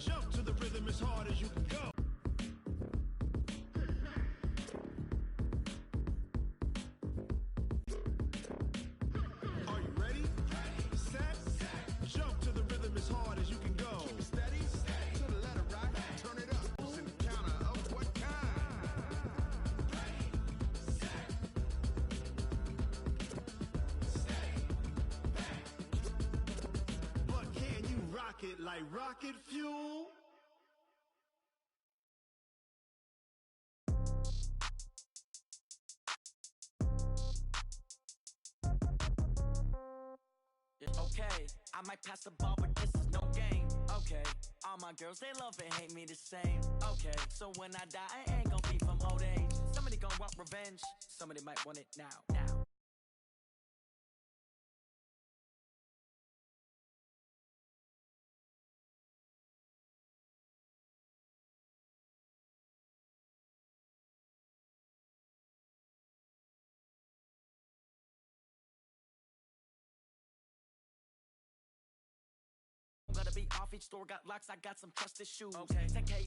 Jump to the rhythm as hard as you can go. Are you ready? Set. Jump to the rhythm as hard as you can go. Keep it steady. To the letter right. Turn it up. And the counter of what kind? But can you rock it like rocket fuel? Okay, I might pass the ball, but this is no game. Okay, all my girls, they love and hate me the same. Okay, so when I die, I ain't gonna be from old age. Somebody gonna want revenge, somebody might want it now. Gotta be off, each store got locks, I got some trusted shoes. Okay, 10K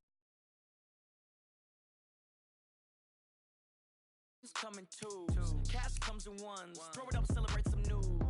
coming twos. Cash comes in ones. Throw it up, celebrate some news.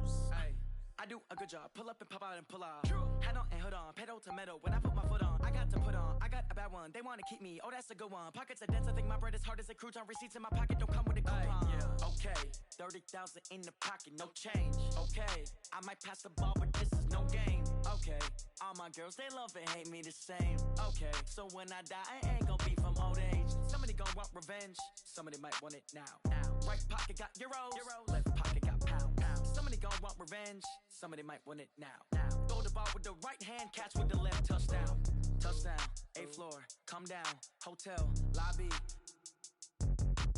I do a good job. Pull up and pop out and pull out. Head on and hood on. Pedal to metal. When I put my foot on, I got to put on. I got a bad one. They want to keep me. Oh, that's a good one. Pockets are dense. I think my bread is hard as a crouton. Receipts in my pocket don't come with a coupon. Okay, 30,000 in the pocket, no change. Okay, I might pass the ball, but this is no game. Okay, all my girls, they love and hate me the same. Okay, so when I die, I ain't gonna be from old age. Somebody gonna want revenge. Somebody might want it now. Right pocket got euros. Left pocket got pounds. Somebody gonna want revenge. Somebody might want it now. Throw the ball with the right hand, catch with the left. Touchdown. Touchdown. 8th floor. Come down. Hotel. Lobby.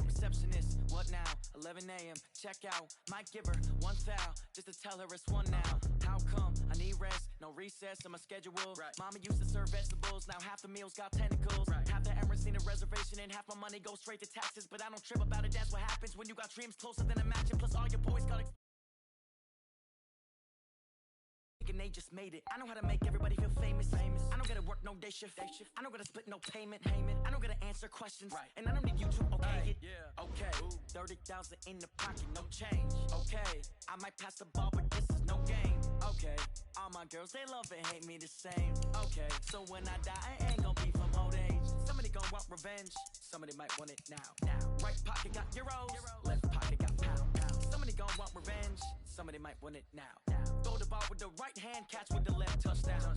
Receptionist. What now? 11 a.m. Check out. Might give her one foul just to tell her it's one now. How come? I need rest. No recess in my schedule. Mama used to serve vegetables. Now half the meals got tentacles. Half the Emirates need a reservation and half my money goes straight to taxes. But I don't trip about it. That's what happens when you got dreams closer than a match. And plus all your boys got and they just made it. I know how to make everybody feel famous. I don't gotta work no day shift. I don't gotta split no payment. I don't gotta answer questions. And I don't need you to okay it. Okay, 30,000 in the pocket, no change. Okay, I might pass the ball, but this is no game. Okay, all my girls, they love and hate me the same. Okay, so when I die, I ain't gonna be from old age. Somebody gonna want revenge. Somebody might want it now. Right pocket got euros. Left pocket got pounds. Somebody gonna want revenge. Somebody might want it now. Throw the ball with the right hand, catch with the left. Touchdown.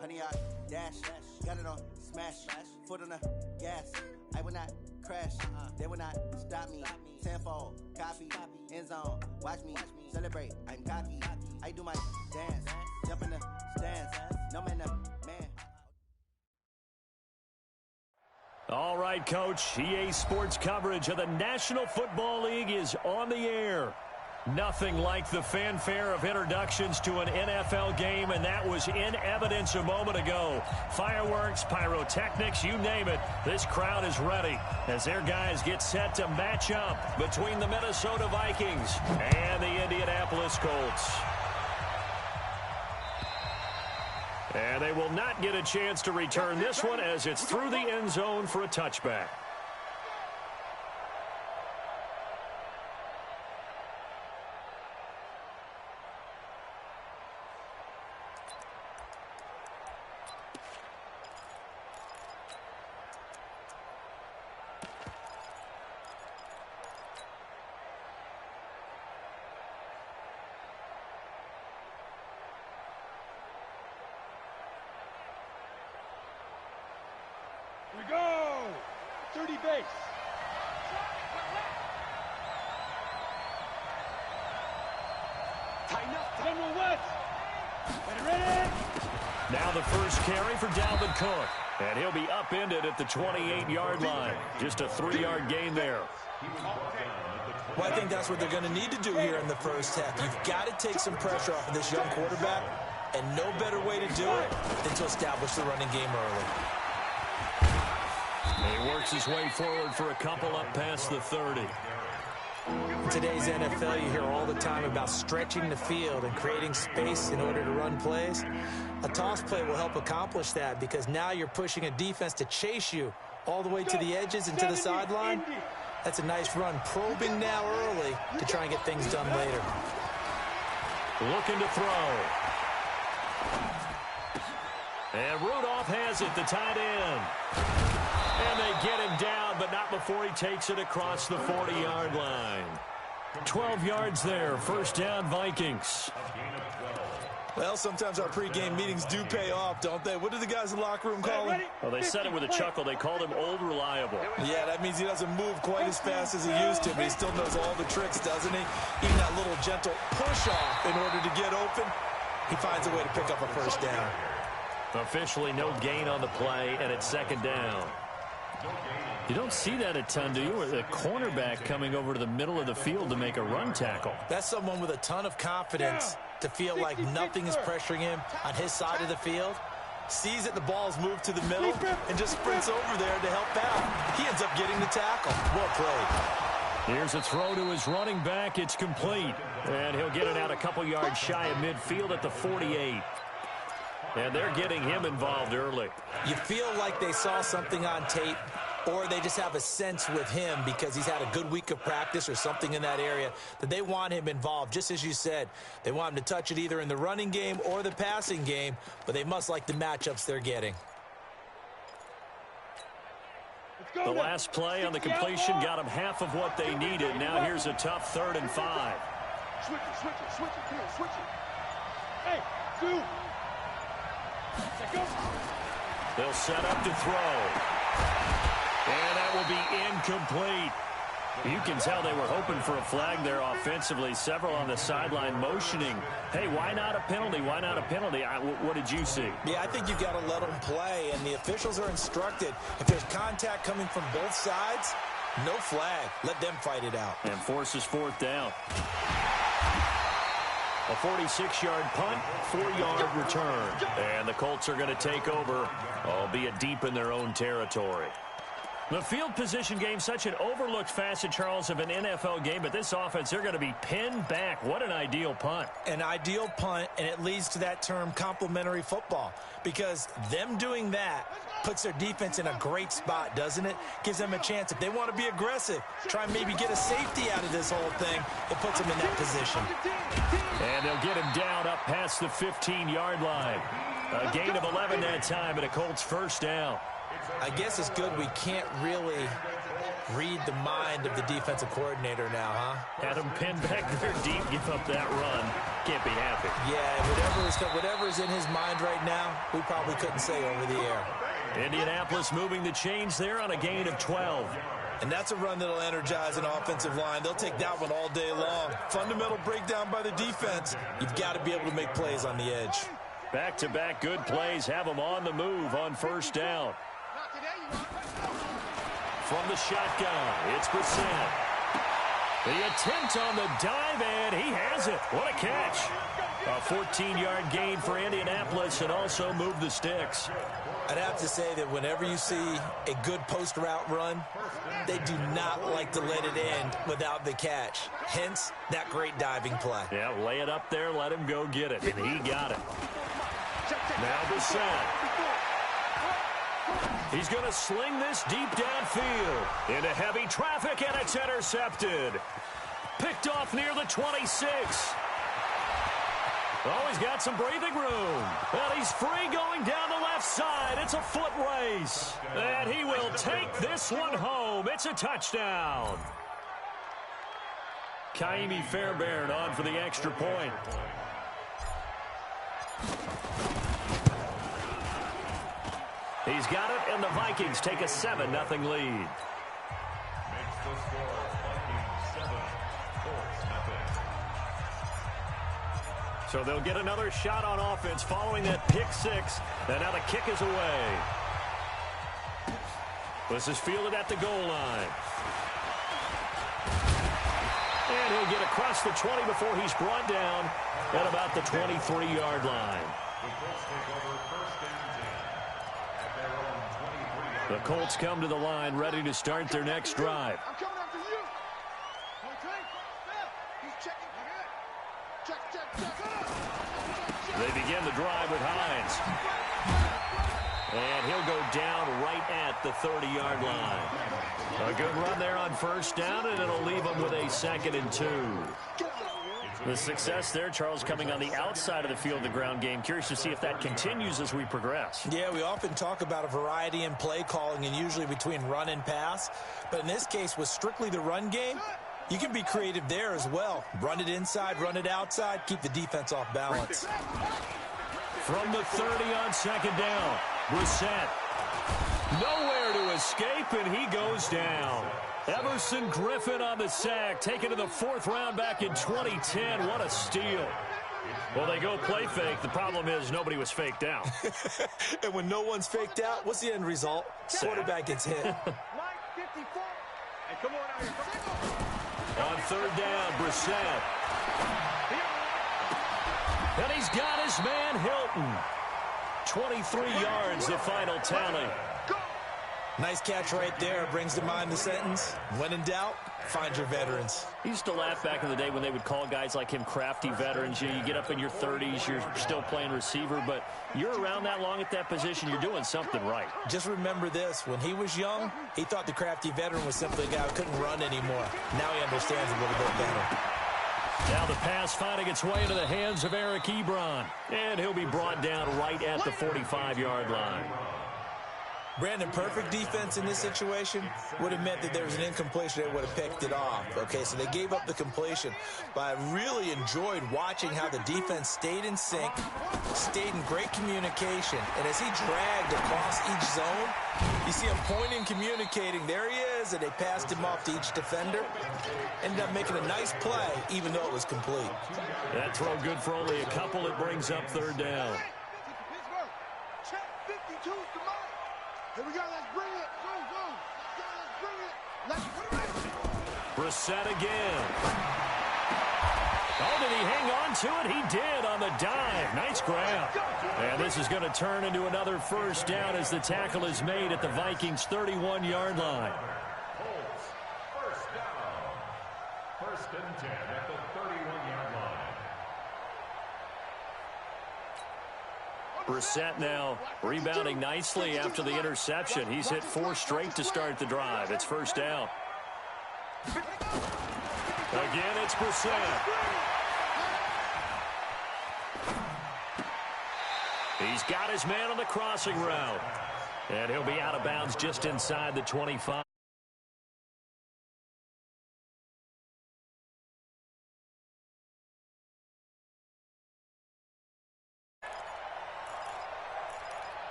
Honey, I dash, got it on smash, foot on the gas. I will not crash, they will not stop me. Tenfold, copy, end zone, watch me celebrate. I'm cocky, I do my dance, jump in the stands, no man, man. All right, Coach, EA Sports coverage of the National Football League is on the air. Nothing like the fanfare of introductions to an NFL game, and that was in evidence a moment ago. Fireworks, pyrotechnics, you name it. This crowd is ready as their guys get set to match up between the Minnesota Vikings and the Indianapolis Colts. And they will not get a chance to return this one as it's through the end zone for a touchback. We go! 30 base. Tighten up. Number one. Ready, ready. Now the first carry for Dalvin Cook. And he'll be upended at the 28-yard line. Just a 3-yard gain there. Well, I think that's what they're going to need to do here in the first half. You've got to take some pressure off of this young quarterback, and no better way to do it than to establish the running game early. He works his way forward for a couple up past the 30. In today's NFL, you hear all the time about stretching the field and creating space in order to run plays. A toss play will help accomplish that because now you're pushing a defense to chase you all the way to the edges and to the sideline. That's a nice run, probing now early to try and get things done later. Looking to throw. And Rudolph has it, the tight end. And they get him down, but not before he takes it across the 40-yard line. 12 yards there, first down Vikings. Well, sometimes our pregame meetings do pay off, don't they? What do the guys in the locker room call him? Well, they said it with a chuckle. They called him Old Reliable. Yeah, that means he doesn't move quite as fast as he used to, but he still knows all the tricks, doesn't he? Even that little gentle push-off in order to get open, he finds a way to pick up a first down. Officially no gain on the play, and it's second down. You don't see that a ton, do you? With a cornerback coming over to the middle of the field to make a run tackle. That's someone with a ton of confidence to feel like nothing is pressuring him on his side of the field. Sees that the ball's moved to the middle and just sprints over there to help out. He ends up getting the tackle. Well played. Here's a throw to his running back. It's complete. And he'll get it out a couple yards shy of midfield at the 48. And they're getting him involved early. You feel like they saw something on tape, or they just have a sense with him because he's had a good week of practice or something in that area that they want him involved. Just as you said, they want him to touch it either in the running game or the passing game, but they must like the matchups they're getting. The last play on the completion got them half of what they needed. Now here's a tough 3rd and 5. Switch it, switch it, switch it, come on, switch it. Hey, dude. They'll set up to throw. And that will be incomplete. You can tell they were hoping for a flag there offensively. Several on the sideline motioning, hey, why not a penalty? Why not a penalty? What did you see? Yeah, I think you've got to let them play, and the officials are instructed. If there's contact coming from both sides, no flag. Let them fight it out. And forces 4th down. A 46-yard punt, 4-yard return. And the Colts are going to take over, albeit deep in their own territory. The field position game, such an overlooked facet, Charles, of an NFL game, but this offense, they're going to be pinned back. What an ideal punt. An ideal punt, and it leads to that term complementary football, because them doing that puts their defense in a great spot, doesn't it? Gives them a chance. If they want to be aggressive, try and maybe get a safety out of this whole thing, it puts them in that position. And they'll get him down up past the 15-yard line. A gain of 11 that time, and a Colts first down. I guess it's good we can't really read the mind of the defensive coordinator now, huh? Had him pinned back there deep, give up that run. Can't be happy. Yeah, whatever is in his mind right now, we probably couldn't say over the air. Indianapolis moving the chains there on a gain of 12. And that's a run that'll energize an offensive line. They'll take that one all day long. Fundamental breakdown by the defense. You've got to be able to make plays on the edge. Back-to-back good plays have them on the move on first down. From the shotgun, it's Brissett. The attempt on the dive, and he has it. What a catch. A 14-yard gain for Indianapolis, and also move the sticks. I'd have to say that whenever you see a good post route run, they do not like to let it end without the catch. Hence, that great diving play. Yeah, lay it up there, let him go get it, and he got it. Now Brissett. He's going to sling this deep downfield into heavy traffic, and it's intercepted. Picked off near the 26. Oh, he's got some breathing room. And he's free going down the left side. It's a foot race. And he will take this one home. It's a touchdown. Kaimi Fairbairn on for the extra point. He's got it, and the Vikings take a 7-0 lead. So they'll get another shot on offense following that pick six. And now the kick is away. This is fielded at the goal line. And he'll get across the 20 before he's brought down at about the 23-yard line. The Colts come to the line ready to start their next drive. I'm coming after you. Okay. He's checking. Check. They begin the drive with Hines. And he'll go down right at the 30-yard line. A good run there on first down, and it'll leave them with a 2nd and 2. The success there, Charles, coming on the outside of the field, the ground game. Curious to see if that continues as we progress. Yeah, we often talk about a variety in play calling and usually between run and pass. But in this case, with strictly the run game, you can be creative there as well. Run it inside, run it outside, keep the defense off balance. From the 30 on 2nd down, Brissett. Nowhere to escape, and he goes down. Everson Griffin on the sack, taken to the 4th round back in 2010. What a steal. Well, they go play fake. The problem is nobody was faked out. And when no one's faked out, what's the end result? Quarterback gets hit. Mike 54. And come on out here. On 3rd down, Brissett. And he's got his man Hilton. 23 yards, the final tally. Nice catch right there. Brings to mind the sentence, when in doubt, find your veterans. He used to laugh back in the day when they would call guys like him crafty veterans. You get up in your 30s, you're still playing receiver, but you're around that long at that position, you're doing something right. Just remember this. When he was young, he thought the crafty veteran was simply a guy who couldn't run anymore. Now he understands a little bit better. Now the pass finding its way into the hands of Eric Ebron. And he'll be brought down right at the 45-yard line. Brandon, perfect defense in this situation would have meant that there was an incompletion. They would have picked it off. Okay, so they gave up the completion. But I really enjoyed watching how the defense stayed in sync, stayed in great communication. And as he dragged across each zone, you see him pointing, communicating. There he is, and they passed him off to each defender. Ended up making a nice play, even though it was complete. That throw good for only a couple. It brings up 3rd down. Check 52 to Mike. Here we go, let's bring it. Go. Let's bring it. Brissett again. Oh, did he hang on to it? He did on the dive. Nice grab. And this is going to turn into another 1st down as the tackle is made at the Vikings' 31-yard line. Colts, 1st down. 1st and 10 at the 31-yard line. Brissett now rebounding nicely after the interception. He's hit 4 straight to start the drive. It's 1st down. Again, it's Brissett. He's got his man on the crossing route. And he'll be out of bounds just inside the 25.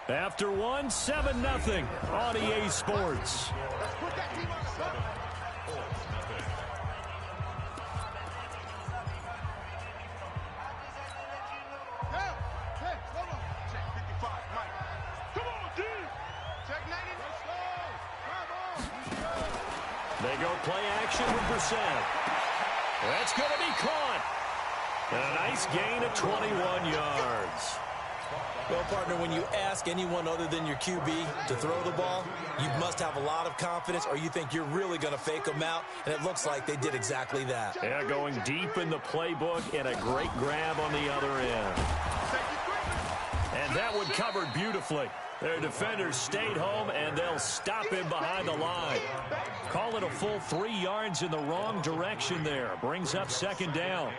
After one, 7-0 on EA Sports. Let's put that team on the front. Hey, hold on. Check 55, Mike. Come on, D. Check 90. Let's go. Come on. They go play action with Brissett. That's going to be caught. And a nice gain of 21 yards. Well, partner, when you ask anyone other than your QB to throw the ball, you must have a lot of confidence or you think you're really going to fake them out, and it looks like they did exactly that. Yeah, going deep in the playbook and a great grab on the other end. And that one covered beautifully. Their defenders stayed home, and they'll stop him behind the line. Call it a full 3 yards in the wrong direction there. Brings up 2nd down.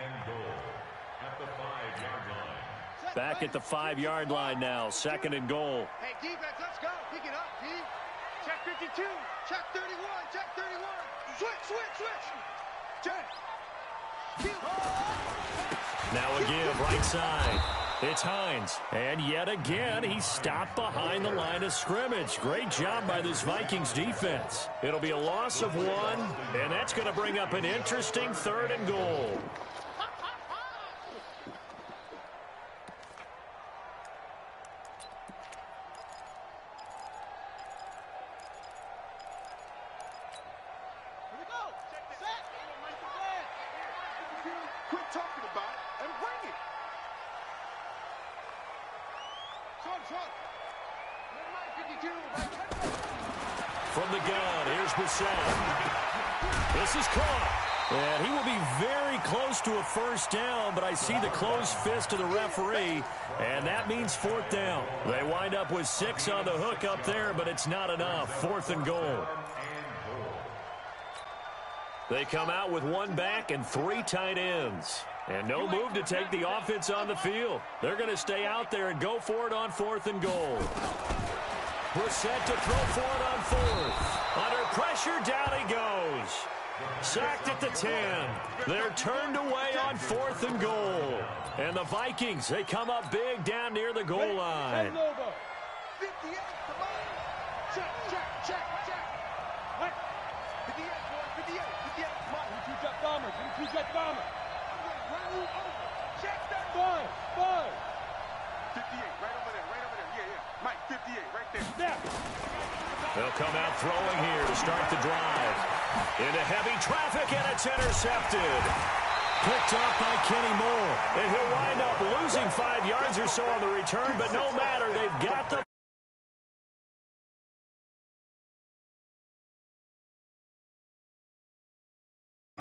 Back at the 5-yard line now, 2nd and goal. Hey, defense, let's go. Pick it up, D. Check 52. Check 31. Check 31. Switch. Check. Now a give, right side. It's Hines. And yet again, he stopped behind the line of scrimmage. Great job by this Vikings defense. It'll be a loss of 1, and that's going to bring up an interesting 3rd and goal. Quit talking about it and bring it. From the gun, here's Brissett. This is caught. And he will be very close to a first down, but I see the closed fist of the referee, and that means 4th down. They wind up with 6 on the hook up there, but it's not enough. 4th and goal. They come out with 1 back and 3 tight ends. And no move to take the offense on the field. They're going to stay out there and go for it on 4th and goal. Brissett to throw for it on 4th. Under pressure, down he goes. Sacked at the 10. They're turned away on 4th and goal. And the Vikings, they come up big down near the goal line. 58, come on. Check. 58, boy, 58, come on. 2-jet bombers, 2-jet bombers. Check that. 5. 58, right over there. Yeah. Mike, 58, right there. They'll come out throwing here to start the drive. Into heavy traffic, and it's intercepted. Picked off by Kenny Moore. And he'll wind up losing 5 yards or so on the return, but no matter, they've got the...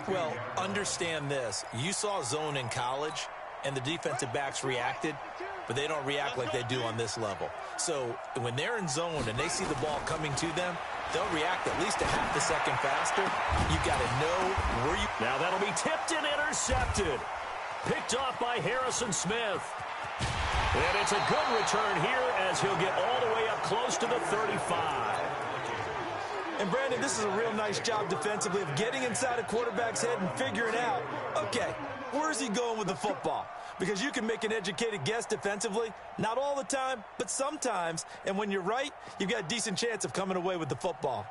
Well, understand this. You saw zone in college, and the defensive backs reacted, but they don't react like they do on this level. So when they're in zone and they see the ball coming to them, they'll react at least a half a second faster. You've got to know where you... Now that'll be tipped and intercepted. Picked off by Harrison Smith. And it's a good return here as he'll get all the way up close to the 35. And, Brandon, this is a real nice job defensively of getting inside a quarterback's head and figuring out, okay, where's he going with the football? Because you can make an educated guess defensively, not all the time, but sometimes. And when you're right, you've got a decent chance of coming away with the football.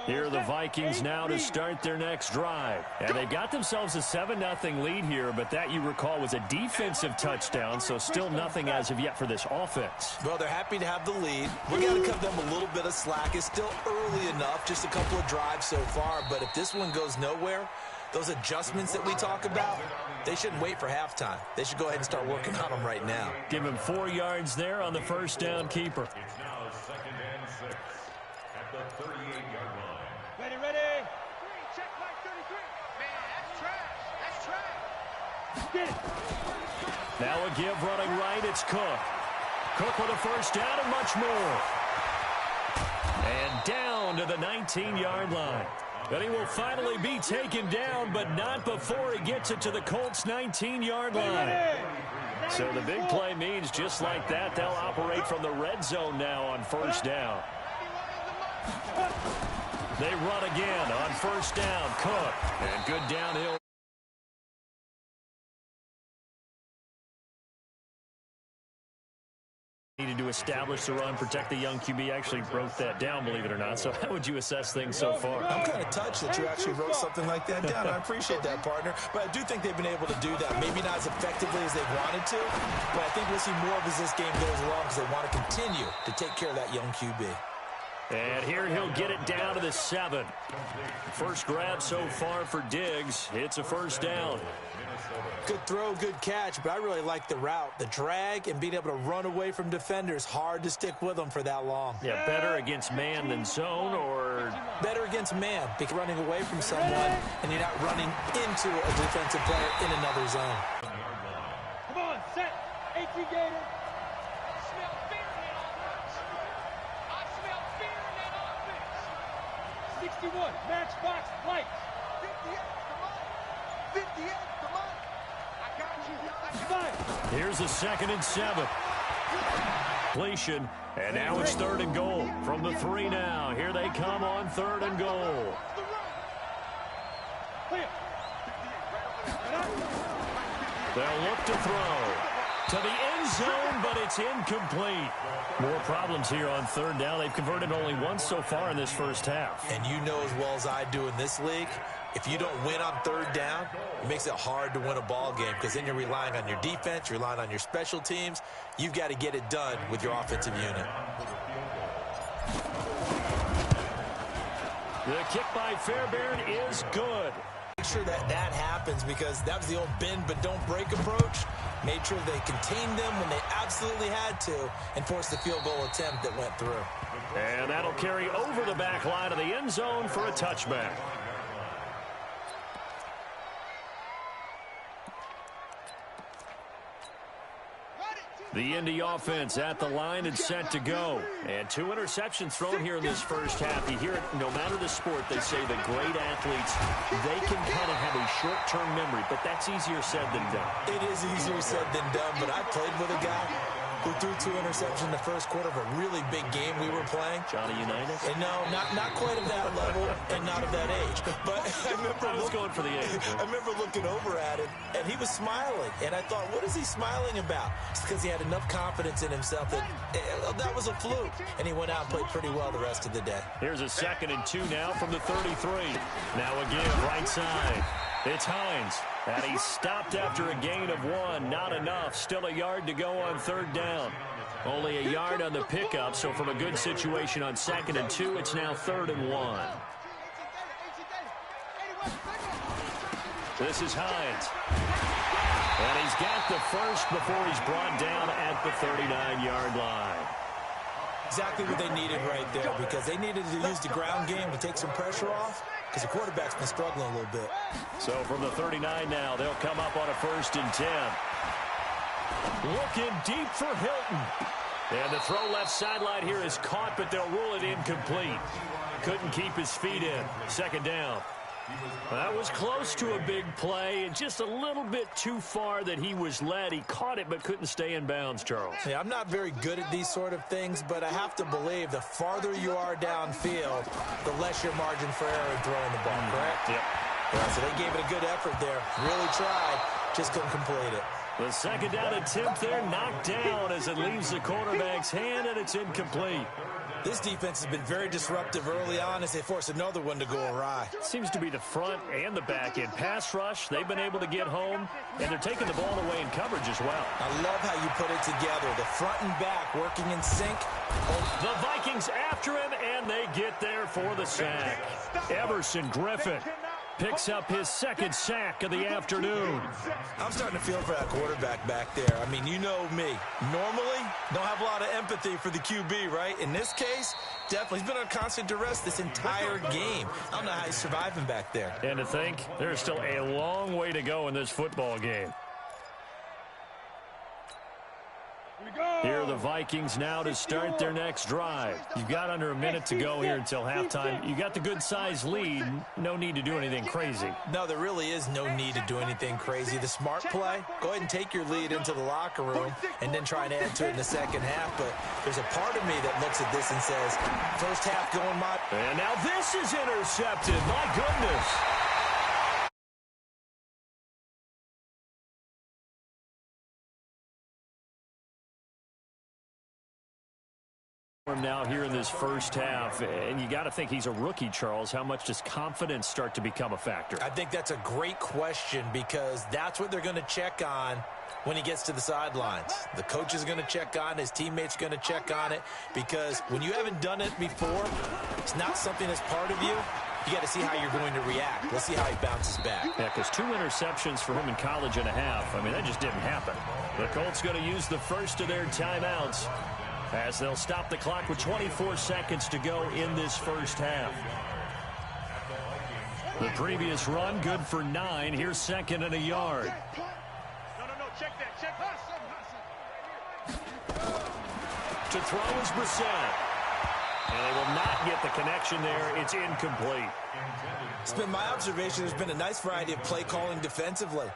Here are the Vikings now to start their next drive. And they got themselves a 7-0 lead here, but that, you recall, was a defensive touchdown, so still nothing as of yet for this offense. Well, they're happy to have the lead. We got to cut them a little bit of slack. It's still early enough, just a couple of drives so far, but if this one goes nowhere, those adjustments that we talk about, they shouldn't wait for halftime. They should go ahead and start working on them right now. Give him 4 yards there on the first down keeper. It's now 2nd and 6 at the 38-yard line. Ready. 3, check Mike 33. Man, that's trash. Get it. Now a give running right, it's Cook. Cook with a first down and much more. And down to the 19-yard line. But he will finally be taken down, but not before he gets it to the Colts' 19-yard line. So the big play means just like that, they'll operate from the red zone now on first down. They run again on first down. Cook, and good downhill. Needed to establish the run, protect the young QB. Actually wrote that down, believe it or not. So how would you assess things so far? I'm kind of touched that you actually wrote something like that down. I appreciate that, partner. But I do think they've been able to do that. Maybe not as effectively as they wanted to, but I think we'll see more of as this game goes along because they want to continue to take care of that young QB. And here he'll get it down to the 7. First grab so far for Diggs. It's a first down. Good throw, good catch, but I really like the route. The drag and being able to run away from defenders, hard to stick with them for that long. Yeah, better against man than zone, or... Better against man, because running away from someone and you're not running into a defensive player in another zone. Come on, set. 18 Gator. I smell fear in that offense. I smell fear in that offense. 61, matchbox lights. 58, come on. 58, come on. I got you. Here's a 2nd and 7. Completion, and now it's 3rd and goal. From the 3 now, here they come on 3rd and goal. They'll look to throw to the end zone, but it's incomplete. More problems here on third down. They've converted only once so far in this first half. And you know as well as I do in this league, if you don't win on third down, it makes it hard to win a ball game because then you're relying on your defense, you're relying on your special teams. You've got to get it done with your offensive unit. The kick by Fairbairn is good. Make sure that happens because that was the old bend but don't break approach. Made sure they contained them when they absolutely had to and forced the field goal attempt that went through. And that'll carry over the back line of the end zone for a touchback. The Indy offense at the line and set to go. And 2 interceptions thrown here in this first half. You hear it, no matter the sport, they say the great athletes, they can kind of have a short-term memory, but that's easier said than done. It is easier said than done, but I played with a guy who threw 2 interceptions in the first quarter of a really big game we were playing. Johnny Unitas? And no, not quite of that level and not of that age. But I was going for the age. I remember looking over at him, and he was smiling. And I thought, what is he smiling about? It's because he had enough confidence in himself that that was a fluke. And he went out and played pretty well the rest of the day. Here's a 2nd and 2 now from the 33. Now again, right side. It's Hines. And he's stopped after a gain of 1. Not enough. Still a yard to go on third down. Only a yard on the pickup, so from a good situation on 2nd and 2, it's now 3rd and 1. This is Hines. And he's got the first before he's brought down at the 39-yard line. Exactly what they needed right there because they needed to use the ground game to take some pressure off because the quarterback's been struggling a little bit. So from the 39 now, they'll come up on a 1st and 10. Looking deep for Hilton. And the throw left sideline here is caught, but they'll rule it incomplete. Couldn't keep his feet in. 2nd down. That was close to a big play, and just a little bit too far that he was led. He caught it but couldn't stay in bounds, Charles. Yeah, I'm not very good at these sort of things, but I have to believe the farther you are downfield, the less your margin for error in throwing the ball, correct? Yep. Yeah, so they gave it a good effort there. Really tried, just couldn't complete it. The 2nd down attempt there knocked down as it leaves the quarterback's hand, and it's incomplete. This defense has been very disruptive early on as they force another one to go awry. Seems to be the front and the back end. Pass rush, they've been able to get home, and they're taking the ball away in coverage as well. I love how you put it together. The front and back working in sync. The Vikings after him, and they get there for the sack. Everson Griffin picks up his 2nd sack of the afternoon. I'm starting to feel for that quarterback back there. I mean, you know me. Normally, don't have a lot of empathy for the QB, right? In this case, definitely. He's been on constant duress this entire game. I don't know how he's surviving back there. And to think, there's still a long way to go in this football game. Here are the Vikings now to start their next drive. You've got under a minute to go here until halftime. You got the good-sized lead. No need to do anything crazy. No, there really is no need to do anything crazy. The smart play, go ahead and take your lead into the locker room and then try and add to it in the second half. But there's a part of me that looks at this and says, first half going my... And now this is intercepted. My goodness. Now here in this first half, and you got to think he's a rookie, Charles. How much does confidence start to become a factor? I think that's a great question because that's what they're going to check on when he gets to the sidelines. The coach is going to check on, his teammates going to check on it because when you haven't done it before, it's not something that's part of you. You got to see how you're going to react. Let's see how he bounces back. Yeah, because 2 interceptions for him in college and a half. I mean, that just didn't happen. The Colts going to use the first of their timeouts as they'll stop the clock with 24 seconds to go in this first half. The previous run, good for 9. Here's 2nd and a yard. No, check that, check that. To throw is Brissett. And they will not get the connection there. It's incomplete. It's been my observation there's been a nice variety of play calling defensively.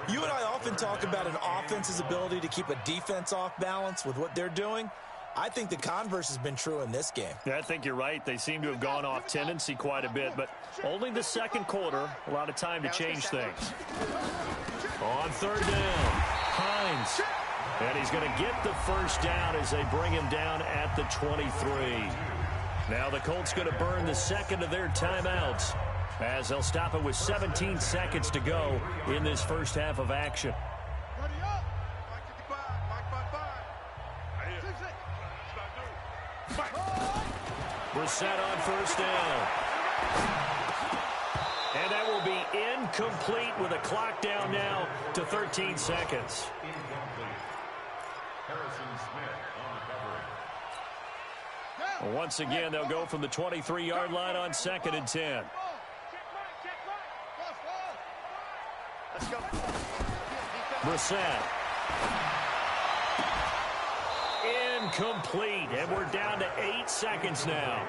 You and I often talk about an offense's ability to keep a defense off balance with what they're doing. I think the converse has been true in this game. Yeah, I think you're right. They seem to have gone off tendency quite a bit, but only the 2nd quarter, a lot of time to change things. On third down, Hines. And he's going to get the first down as they bring him down at the 23. Now the Colts going to burn the second of their timeouts as they'll stop it with 17 seconds to go in this first half of action. Brissett on first down. And that will be incomplete with a clock down now to 13 seconds. Once again, they'll go from the 23-yard line on 2nd and 10. Brissett. Incomplete, and we're down to 8 seconds now.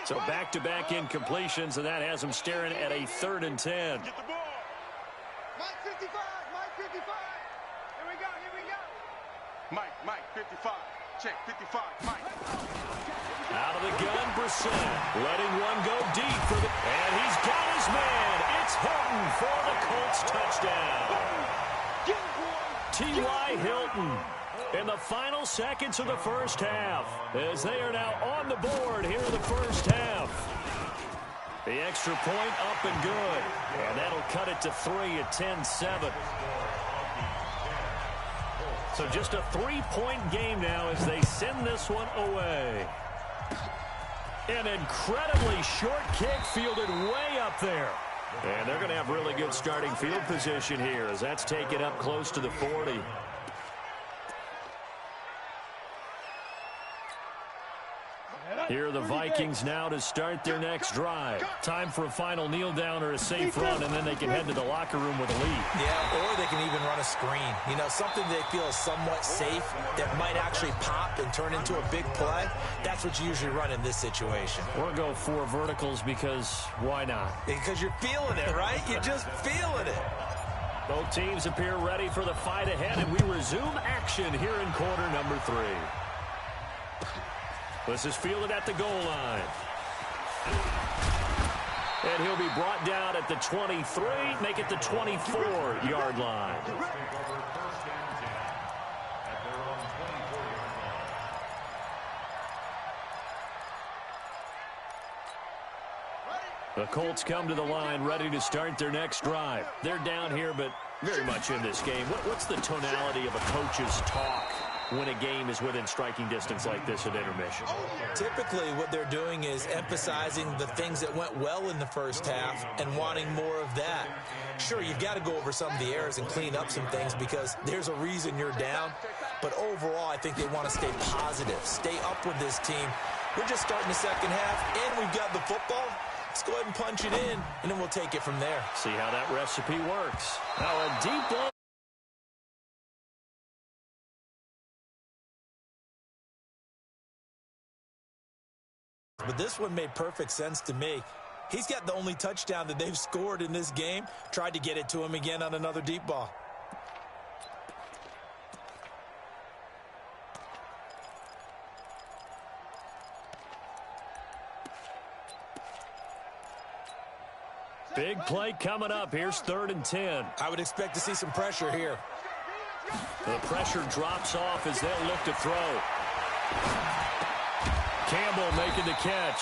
So back-to-back incompletions, and that has them staring at a 3rd and 10. Get the ball. Mike 55, Mike 55. Here we go. Mike 55. Check 55, Mike. Out of the gun, Brissett. Letting one go deep for the... And he's got his man. It's Hilton for the Colts touchdown. T.Y. Hilton in the final seconds of the first half as they are now on the board here in the first half. The extra point up and good. And that'll cut it to 3 at 10-7. So just a 3-point game now as they send this one away. An incredibly short kick fielded way up there. And they're going to have really good starting field position here as that's taken up close to the 40. Here are the Vikings now to start their next drive. Time for a final kneel down or a safe run, and then they can head to the locker room with a lead. Yeah, or they can even run a screen. You know, something they feel is somewhat safe that might actually pop and turn into a big play. That's what you usually run in this situation. Or go 4 verticals because why not? Because you're feeling it, right? You're just feeling it. Both teams appear ready for the fight ahead, and we resume action here in quarter number 3. This is fielded at the goal line. And he'll be brought down at the 23, make it the 24-yard line. The Colts come to the line ready to start their next drive. They're down here, but very much in this game. What's the tonality of a coach's talk when a game is within striking distance like this at intermission? Typically, what they're doing is emphasizing the things that went well in the first half and wanting more of that. Sure, you've got to go over some of the errors and clean up some things because there's a reason you're down. But overall, I think they want to stay positive, stay up with this team. We're just starting the second half, and we've got the football. Let's go ahead and punch it in, and then we'll take it from there. See how that recipe works. Now a deep ball. But this one made perfect sense to me. He's got the only touchdown that they've scored in this game. Tried to get it to him again on another deep ball. Big play coming up. Here's 3rd and 10. I would expect to see some pressure here. The pressure drops off as they'll look to throw. Campbell making the catch.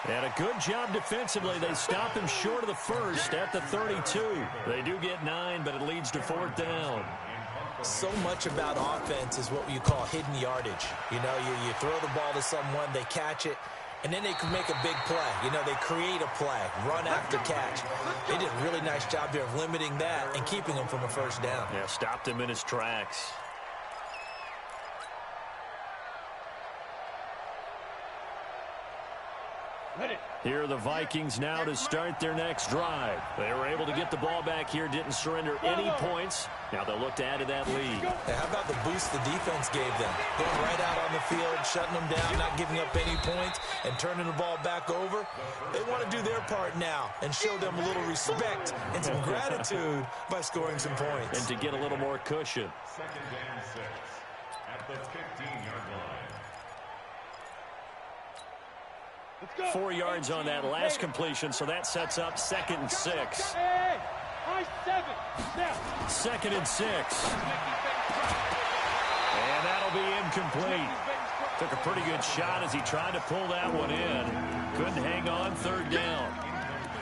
And a good job defensively. They stop him short of the first at the 32. They do get 9, but it leads to 4th down. So much about offense is what you call hidden yardage. You know, you throw the ball to someone, they catch it, and then they can make a big play. You know, they create a play, run after catch. They did a really nice job there of limiting that and keeping him from a first down. Yeah, stopped him in his tracks. Here are the Vikings now to start their next drive. They were able to get the ball back here, didn't surrender any points. Now they'll look to add to that lead. Hey, how about the boost the defense gave them? Going right out on the field, shutting them down, not giving up any points, and turning the ball back over. They want to do their part now and show them a little respect and some gratitude by scoring some points. And to get a little more cushion. 2nd and 6 at the 15-yard line. 4 yards on that last completion, so that sets up 2nd and 6. Hey, high 7. Snap. 2nd and 6. And that'll be incomplete. Took a pretty good shot as he tried to pull that one in. Couldn't hang on, 3rd down.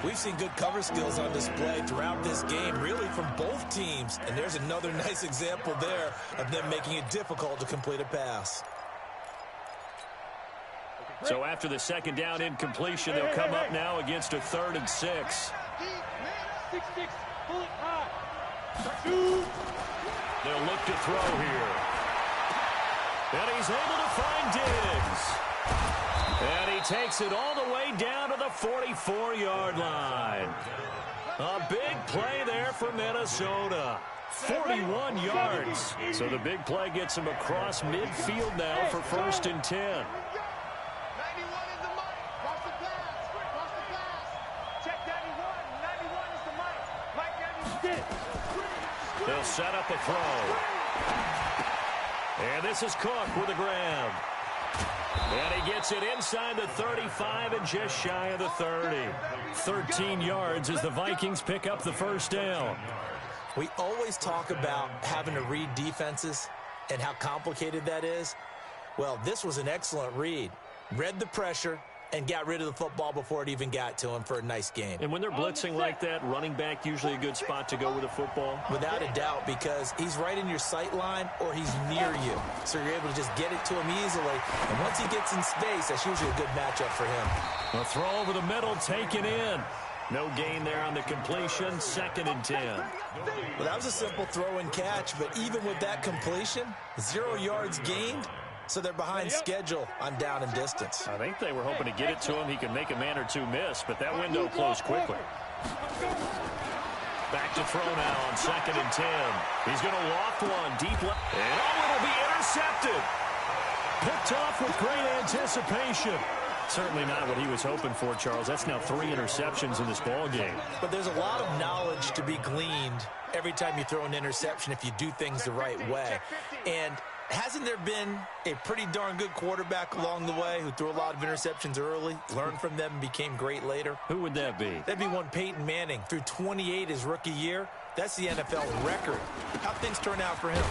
We've seen good cover skills on display throughout this game, really from both teams. And there's another nice example there of them making it difficult to complete a pass. So after the 2nd down incompletion, they'll come up now against a 3rd and 6. 6-6, pull it high. They'll look to throw here. And he's able to find Diggs. And he takes it all the way down to the 44-yard line. A big play there for Minnesota. 41 yards. So the big play gets him across midfield now for 1st and 10. They'll set up a throw. And this is Cook with a grab. And he gets it inside the 35 and just shy of the 30. 13 yards as the Vikings pick up the 1st down. We always talk about having to read defenses and how complicated that is. Well, this was an excellent read. Read the pressure and got rid of the football before it even got to him for a nice game. And when they're blitzing like that, running back usually a good spot to go with the football? Without a doubt, because he's right in your sight line or he's near you. So you're able to just get it to him easily. And once he gets in space, that's usually a good matchup for him. A throw over the middle, taken in. No gain there on the completion, 2nd and 10. Well, that was a simple throw and catch, but even with that completion, 0 yards gained. So they're behind schedule on down and distance. I think they were hoping to get it to him. He could make a man or two miss, but that window closed quickly. Back to throw now on 2nd and 10. He's going to loft one deep left. And it'll be intercepted. Picked off with great anticipation. Certainly not what he was hoping for, Charles. That's now 3 interceptions in this ball game. But there's a lot of knowledge to be gleaned every time you throw an interception if you do things the right way. And hasn't there been a pretty darn good quarterback along the way who threw a lot of interceptions early, learned from them, and became great later? Who would that be? That'd be one Peyton Manning. Threw 28 his rookie year. That's the NFL record. How'd things turn out for him?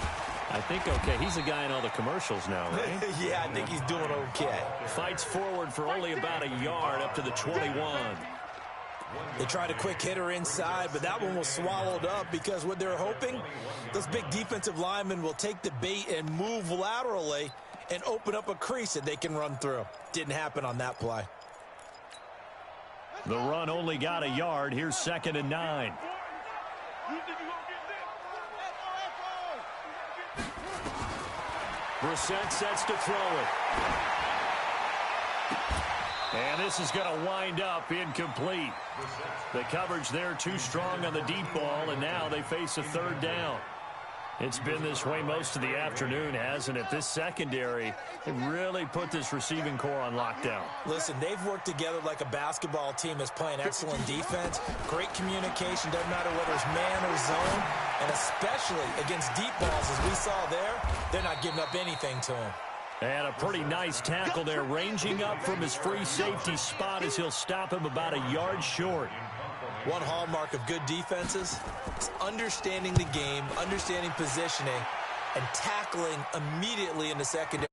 I think okay. He's a guy in all the commercials now, right? Yeah, I think he's doing okay. Fights forward for only about a yard up to the 21. They tried a quick hitter inside, but that one was swallowed up because what they're hoping, those big defensive linemen will take the bait and move laterally and open up a crease that they can run through. Didn't happen on that play. The run only got a yard. Here's 2nd and 9. Brissett sets to throw it. And this is going to wind up incomplete. The coverage there too strong on the deep ball, and now they face a 3rd down. It's been this way most of the afternoon, hasn't it? This secondary, they've really put this receiving core on lockdown. Listen, they've worked together like a basketball team that's playing excellent defense. Great communication, doesn't matter whether it's man or zone. And especially against deep balls, as we saw there, they're not giving up anything to him. And a pretty nice tackle there, ranging up from his free safety spot as he'll stop him about a yard short. One hallmark of good defenses is understanding the game, understanding positioning, and tackling immediately in the secondary.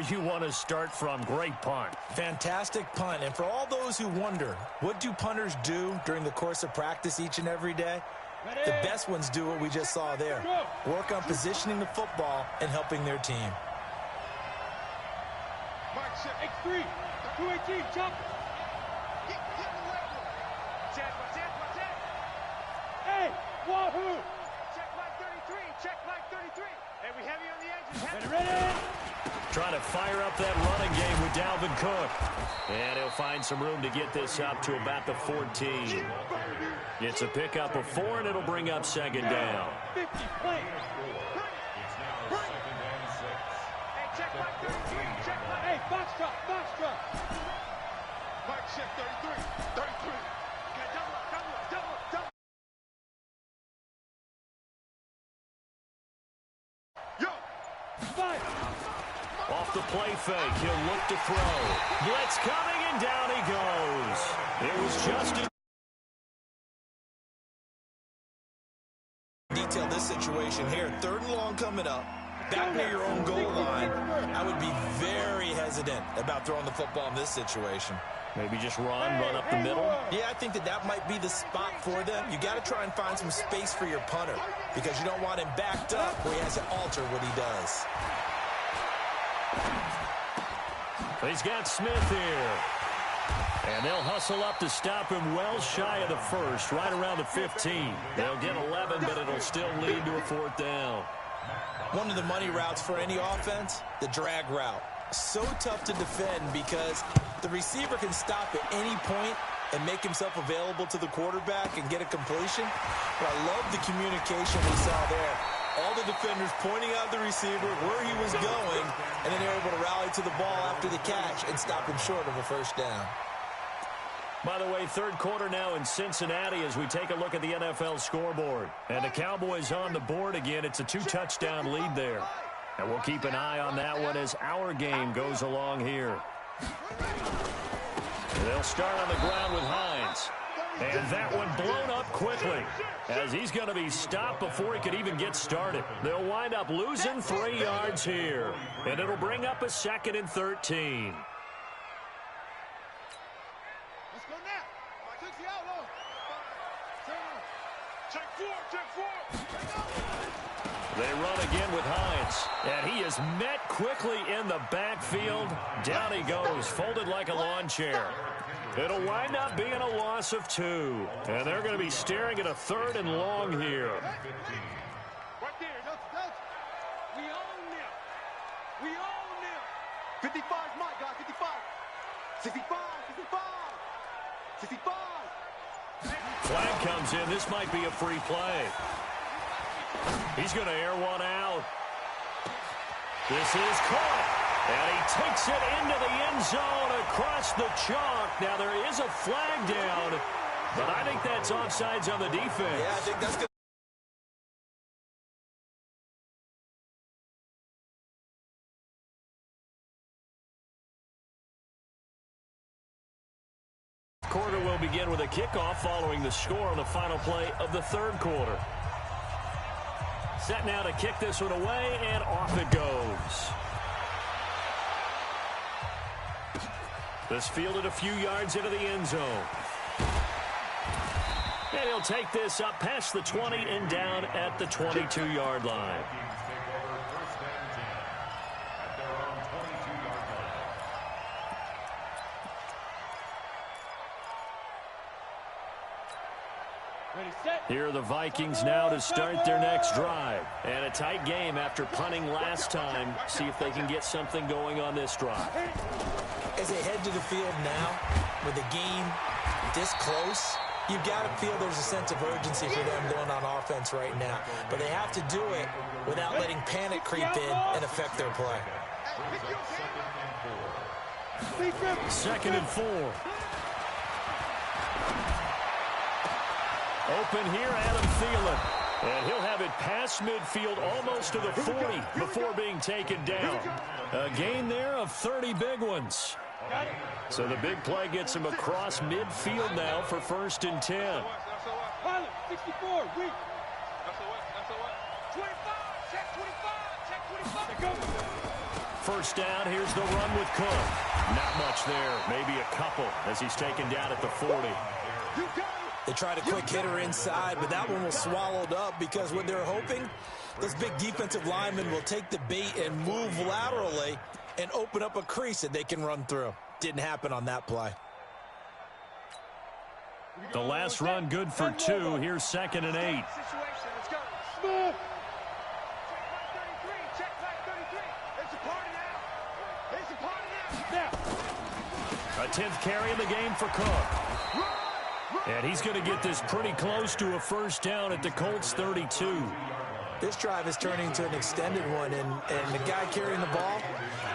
You want to start from. Great punt. Fantastic punt. And for all those who wonder, what do punters do during the course of practice each and every day? The best ones do what we just saw there. Work on positioning the football and helping their team. X3, 218, jump. Hey, wahoo! Check line 33, check line 33. Hey, we heavy on the edges. Ready? Trying to fire up that running game with Dalvin Cook. And he'll find some room to get this up to about the 14. It's a pickup of 4, and it'll bring up 2nd down. 50, play. Hey, check line 33, check line. Hey, foxtrot, foxtrot. Mike check 33, 33. the play fake. He'll look to throw. Blitz coming, and down he goes. It was just detail this situation here. 3rd and long coming up. Back near your own goal line. I would be very hesitant about throwing the football in this situation. Maybe just run up the middle. Yeah, I think that might be the spot for them. You got to try and find some space for your punter because you don't want him backed up where he has to alter what he does. He's got Smith here. And they'll hustle up to stop him well shy of the first, right around the 15. They'll get 11, but it'll still lead to a 4th down. One of the money routes for any offense, the drag route. So tough to defend because the receiver can stop at any point and make himself available to the quarterback and get a completion. But I love the communication we saw there. All the defenders pointing out the receiver, where he was going, and then they're able to rally to the ball after the catch and stop him short of a 1st down. By the way, 3rd quarter now in Cincinnati as we take a look at the NFL scoreboard. And the Cowboys on the board again. It's a 2-touchdown lead there. And we'll keep an eye on that one as our game goes along here. They'll start on the ground with Hines. And that one blown up quickly as he's going to be stopped before he could even get started. They'll wind up losing 3 yards here. And it'll bring up a 2nd and 13. They run again with Hines, and he is met quickly in the backfield. Down he goes, folded like a lawn chair. It'll wind up being a loss of 2, and they're going to be staring at a 3rd and long here. Right there. We own them. We own them. 55 is my guy. 55. 65. 65. 65. Flag comes in. This might be a free play. He's going to air one out. This is caught. And he takes it into the end zone across the chalk. Now there is a flag down, but I think that's offsides on the defense. Yeah, I think that's good. Quarter will begin with a kickoff following the score on the final play of the 3rd quarter. Set now to kick this one away, and off it goes. This fielded a few yards into the end zone. And he'll take this up past the 20 and down at the 22-yard line. Here are the Vikings now to start their next drive. And a tight game after punting last time. See if they can get something going on this drive. As they head to the field now, with the game this close, you've got to feel there's a sense of urgency for them going on offense right now. But they have to do it without letting panic creep in and affect their play. 2nd and 4. Open here, Adam Thielen. And he'll have it past midfield almost to the 40 before being taken down. A gain there of 30 big ones. So the big play gets him across midfield now for 1st and 10. 64, weak. 25, check 25. 1st down, here's the run with Cook. Not much there, maybe a couple as he's taken down at the 40. They tried a quick hitter inside, but that one was swallowed up because what they're hoping, those big defensive linemen will take the bait and move laterally and open up a crease that they can run through. Didn't happen on that play. The last run good for 2. Here's 2nd and 8. Smith. Check back 33. It's a party now. It's a party now. A 10th carry in the game for Cook. And he's going to get this pretty close to a 1st down at the Colts 32. This drive is turning into an extended one, and the guy carrying the ball,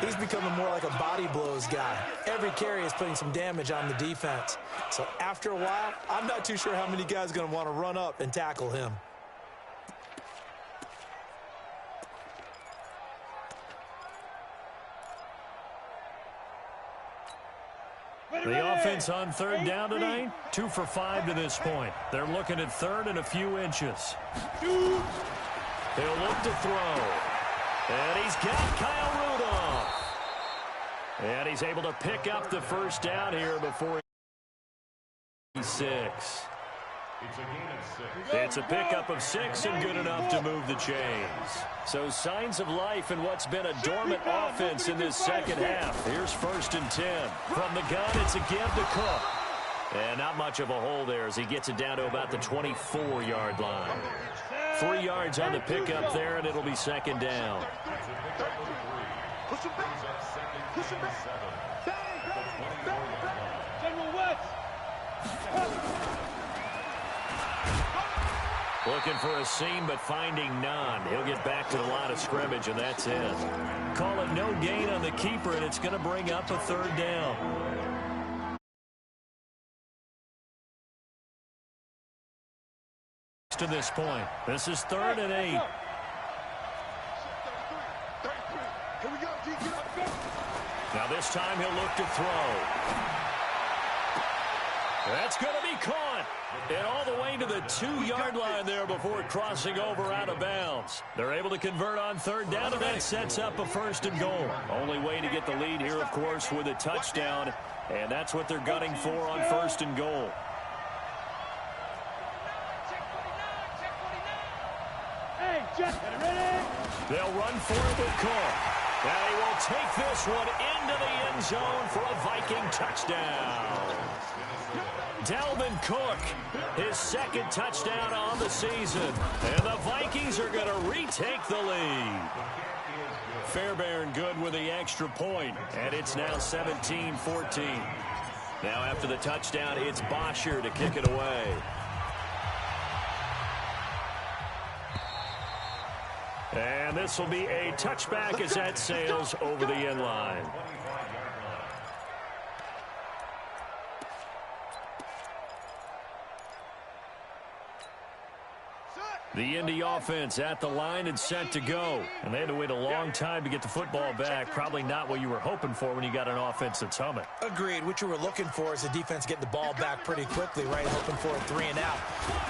he's becoming more like a body blows guy. Every carry is putting some damage on the defense. So after a while, I'm not too sure how many guys are going to want to run up and tackle him. The offense on third down tonight, 2 for 5 to this point. They're looking at third and a few inches. He'll look to throw. And he's got Kyle Rudolph. And he's able to pick up the first down here before he's 6. It's a pickup of 6 and good enough to move the chains. So signs of life in what's been a dormant offense in this second half. Here's 1st and 10. From the gun, it's a give to Cook. And not much of a hole there as he gets it down to about the 24-yard line. 3 yards on the pickup there, and it'll be 2nd down. Push him back. Push him back. General West. Looking for a seam, but finding none. He'll get back to the line of scrimmage, and that's it. Call it no gain on the keeper, and it's going to bring up a 3rd down. To this point, this is 3rd and 8. Now this time he'll look to throw. That's going to be caught. And all the way to the 2-yard line there before crossing over out of bounds. They're able to convert on 3rd down, and that sets up a 1st and goal. Only way to get the lead here, of course, with a touchdown. And that's what they're gunning for on 1st and goal. They'll run for it with Cook. And he will take this one into the end zone for a Viking touchdown. Dalvin Cook, his 2nd touchdown on the season. And the Vikings are going to retake the lead. Fairbairn good with the extra point, and it's now 17-14. Now after the touchdown, it's Bosher to kick it away. And this will be a touchback as that sails over the end line. The Indy offense at the line and set to go. And they had to wait a long time to get the football back. Probably not what you were hoping for when you got an offense that's humming. Agreed. What you were looking for is the defense getting the ball back pretty quickly, right? Hoping for a 3 and out.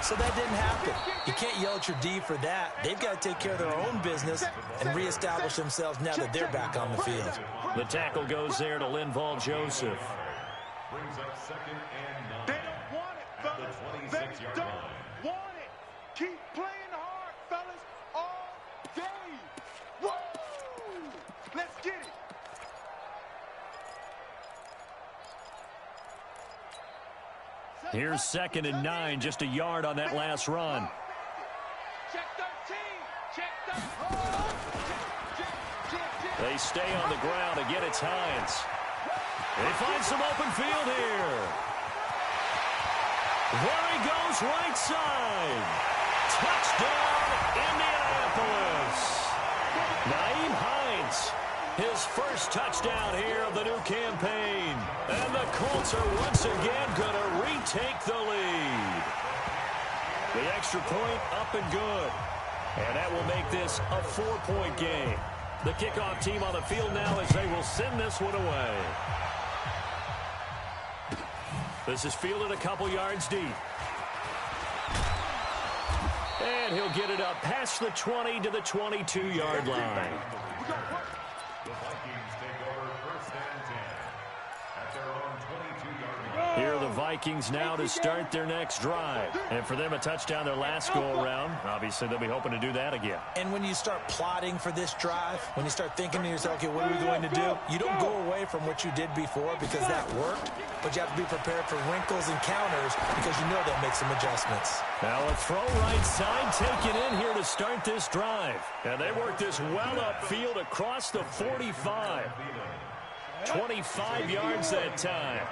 So that didn't happen. You can't yell at your D for that. They've got to take care of their own business and reestablish themselves now that they're back on the field. The tackle goes there to Linval Joseph. Brings up 2nd and 9. They don't want it, fellas. The They 26-yard don't line. want it. Keep playing hard, fellas, all day. Woo! Let's get it. Here's 2nd and 9, just a yard on that last run. Check 13. Check 13. They stay on the ground. Again, it's Hines. They find some open field here. There he goes, right side. Touchdown, Indianapolis. Nyheim Hines, his first touchdown here of the new campaign. And the Colts are once again going to retake the lead. The extra point up and good. And that will make this a 4-point game. The kickoff team on the field now as they will send this one away. This is fielded a couple yards deep. And he'll get it up past the 20 to the 22-yard line. The Vikings take over 1st and 10 at their own 22-yard line. Here are the Vikings now to start their next drive. And for them, a touchdown their last go-around. Obviously, they'll be hoping to do that again. And when you start plotting for this drive, when you start thinking to yourself, okay, what are we going to do? You don't go away from what you did before because that worked, but you have to be prepared for wrinkles and counters because you know that makes some adjustments. Now a throw right side taken in here to start this drive. And they work this well upfield across the 45. 25 yards that time.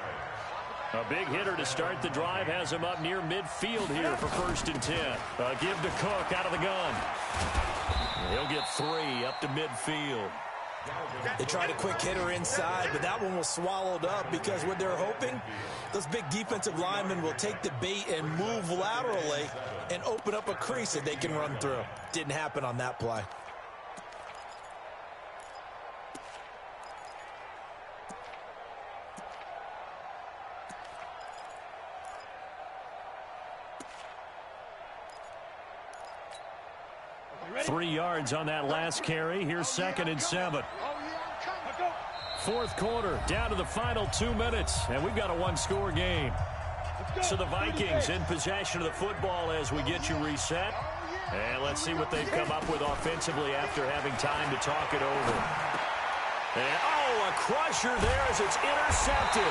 A big hitter to start the drive has him up near midfield here for 1st and 10. A give to Cook out of the gun. He'll get 3 up to midfield. They tried a quick hitter inside, but that one was swallowed up because what they're hoping, those big defensive linemen will take the bait and move laterally and open up a crease that they can run through. Didn't happen on that play. 3 yards on that last carry. Here's 2nd and 7. Fourth quarter, down to the final 2 minutes, and we've got a one-score game. So the Vikings in possession of the football as we get you reset. And let's see what they've come up with offensively after having time to talk it over. And, a crusher there as it's intercepted.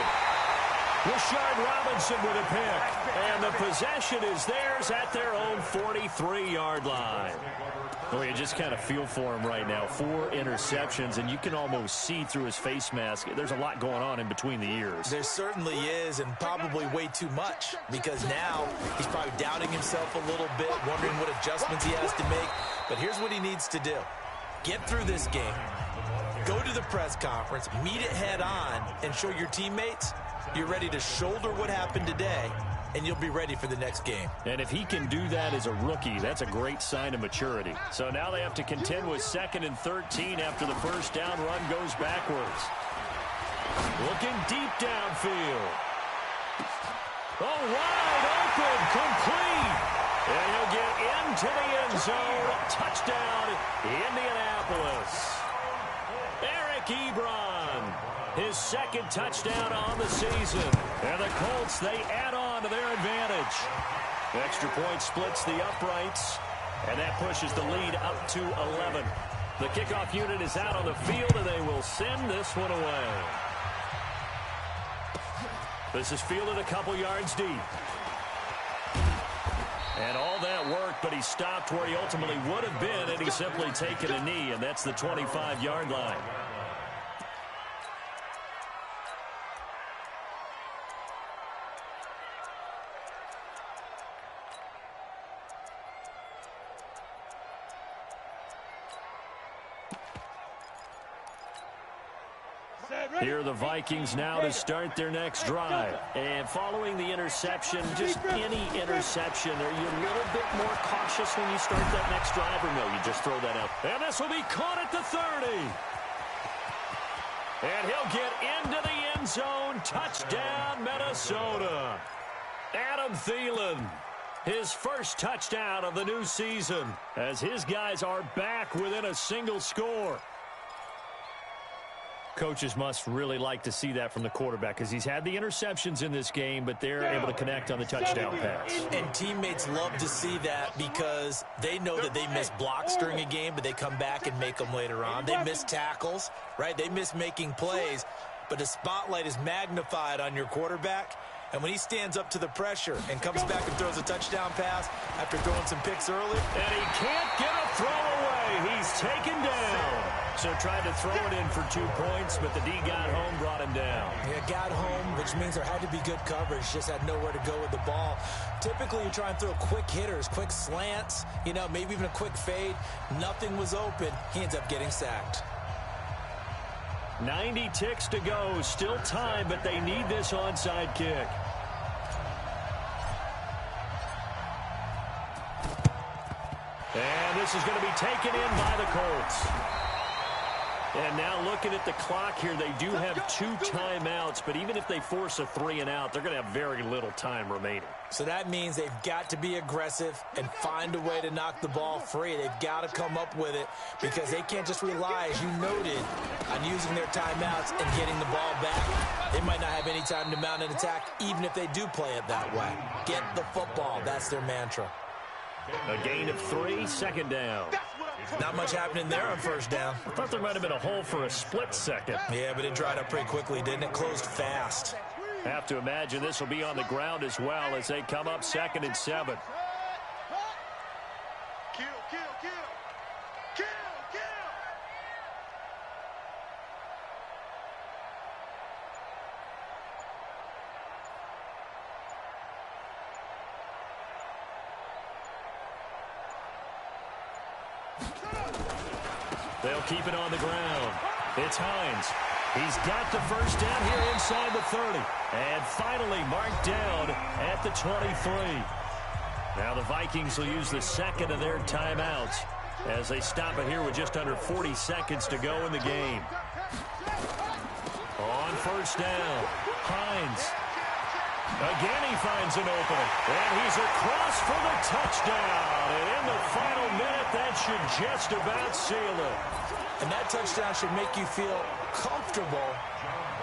Rashard Robinson with a pick. And the possession is theirs at their own 43-yard line. Well, you just kind of feel for him right now. 4 interceptions, and you can almost see through his face mask. There's a lot going on in between the ears. There certainly is, and probably way too much, because now he's probably doubting himself a little bit, wondering what adjustments he has to make. But here's what he needs to do. Get through this game. Go to the press conference, meet it head on, and show your teammates you're ready to shoulder what happened today, and you'll be ready for the next game. And if he can do that as a rookie, that's a great sign of maturity. So now they have to contend with 2nd and 13 after the first down run goes backwards. Looking deep downfield. Wide open, complete. And he'll get into the end zone. Touchdown, Indianapolis. Eric Ebron, his 2nd touchdown on the season. And the Colts, they add on to their advantage. The extra point splits the uprights, and that pushes the lead up to 11. The kickoff unit is out on the field, and they will send this one away. This is fielded a couple yards deep. And all that worked, but he stopped where he ultimately would have been, and he's simply taken a knee, and that's the 25-yard line. Here are the Vikings now to start their next drive. And following the interception, just any interception, are you a little bit more cautious when you start that next drive, or no, you just throw that out? And this will be caught at the 30. And he'll get into the end zone. Touchdown, Minnesota. Adam Thielen, his first touchdown of the new season, as his guys are back within a single score. Coaches must really like to see that from the quarterback because he's had the interceptions in this game, but they're able to connect on the touchdown pass. And teammates love to see that because they know that they miss blocks during a game, but they come back and make them later on. They miss tackles, right? They miss making plays, but the spotlight is magnified on your quarterback. And when he stands up to the pressure and comes back and throws a touchdown pass after throwing some picks early. And he can't get a throw away. He's taken down. So tried to throw it in for 2 points, but the D got home, brought him down. Yeah, got home, which means there had to be good coverage. Just had nowhere to go with the ball. Typically, you try and throw quick hitters, quick slants, maybe even a quick fade. Nothing was open. He ends up getting sacked. 90 ticks to go. Still time, but they need this onside kick. And this is going to be taken in by the Colts. And now looking at the clock here, they do have 2 timeouts, but even if they force a 3 and out, they're going to have very little time remaining. So that means they've got to be aggressive and find a way to knock the ball free. They've got to come up with it because they can't just rely, as you noted, on using their timeouts and getting the ball back. They might not have any time to mount an attack, even if they do play it that way. Get the football. That's their mantra. A gain of 3, 2nd down. Not much happening there on first down. I thought there might have been a hole for a split second. Yeah, but it dried up pretty quickly, didn't it? Closed fast. Have to imagine this will be on the ground as well as they come up 2nd and 7. Kill, kill, kill. Kill, kill. They'll keep it on the ground. It's Hines. He's got the first down here inside the 30. And finally marked down at the 23. Now the Vikings will use the 2nd of their timeouts as they stop it here with just under 40 seconds to go in the game. On first down, Hines. Again, he finds an opening, and he's across for the touchdown. And in the final minute, that should just about seal it. And that touchdown should make you feel comfortable.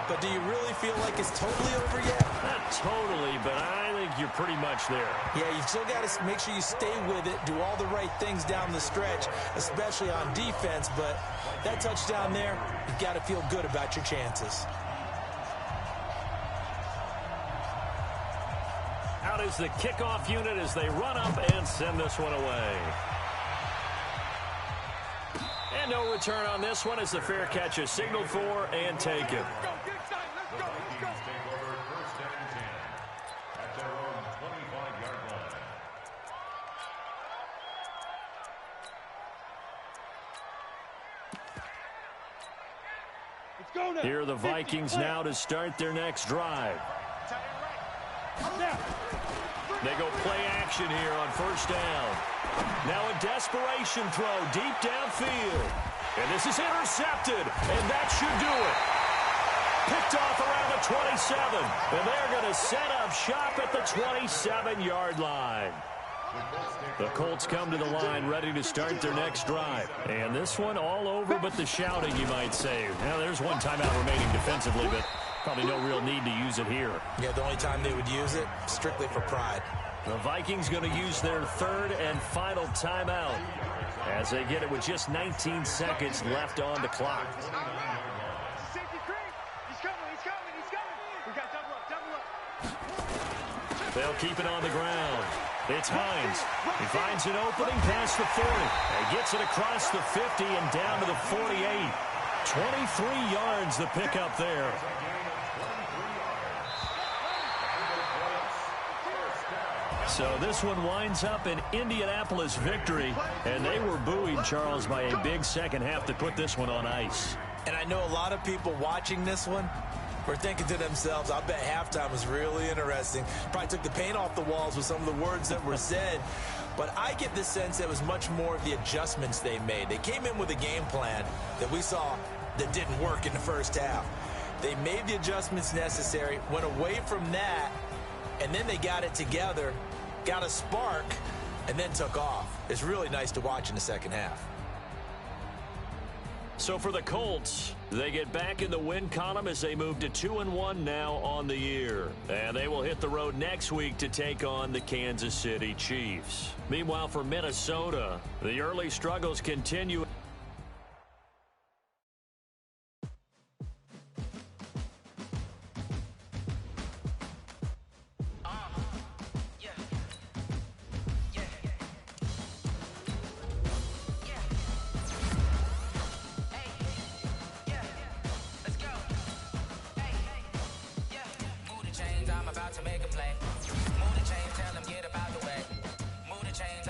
But do you really feel like it's totally over yet? Not totally, but I think you're pretty much there. Yeah, you've still got to make sure you stay with it, do all the right things down the stretch, especially on defense. But that touchdown there, you've got to feel good about your chances. Out is the kickoff unit as they run up and send this one away. And no return on this one as the fair catch is signaled for and taken. Vikings take over first and 10 at their own 25-yard line. Here are the Vikings now to start their next drive. They go play action here on first down. Now a desperation throw deep downfield. And this is intercepted, and that should do it. Picked off around the 27, and they're going to set up shop at the 27-yard line. The Colts come to the line ready to start their next drive. And this one all over but the shouting, you might say. Now, there's one timeout remaining defensively, but probably no real need to use it here. Yeah, the only time they would use it, strictly for pride. The Vikings going to use their third and final timeout as they get it with just 19 seconds left on the clock. They'll keep it on the ground. It's Hines. He finds an opening past the 40. He gets it across the 50 and down to the 48. 23 yards the pickup there. So this one winds up an Indianapolis victory, and they were buoyed, Charles, by a big second half to put this one on ice. And I know a lot of people watching this one were thinking to themselves, I bet halftime was really interesting. Probably took the paint off the walls with some of the words that were said. But I get the sense that it was much more of the adjustments they made. They came in with a game plan that we saw that didn't work in the first half. They made the adjustments necessary, went away from that, and then they got it together, got a spark, and then took off. It's really nice to watch in the second half. So for the Colts, they get back in the win column as they move to 2-1 now on the year. And they will hit the road next week to take on the Kansas City Chiefs. Meanwhile, for Minnesota, the early struggles continue. I'm about to make a play. Move the chain, tell them get up out the way. Move the chains,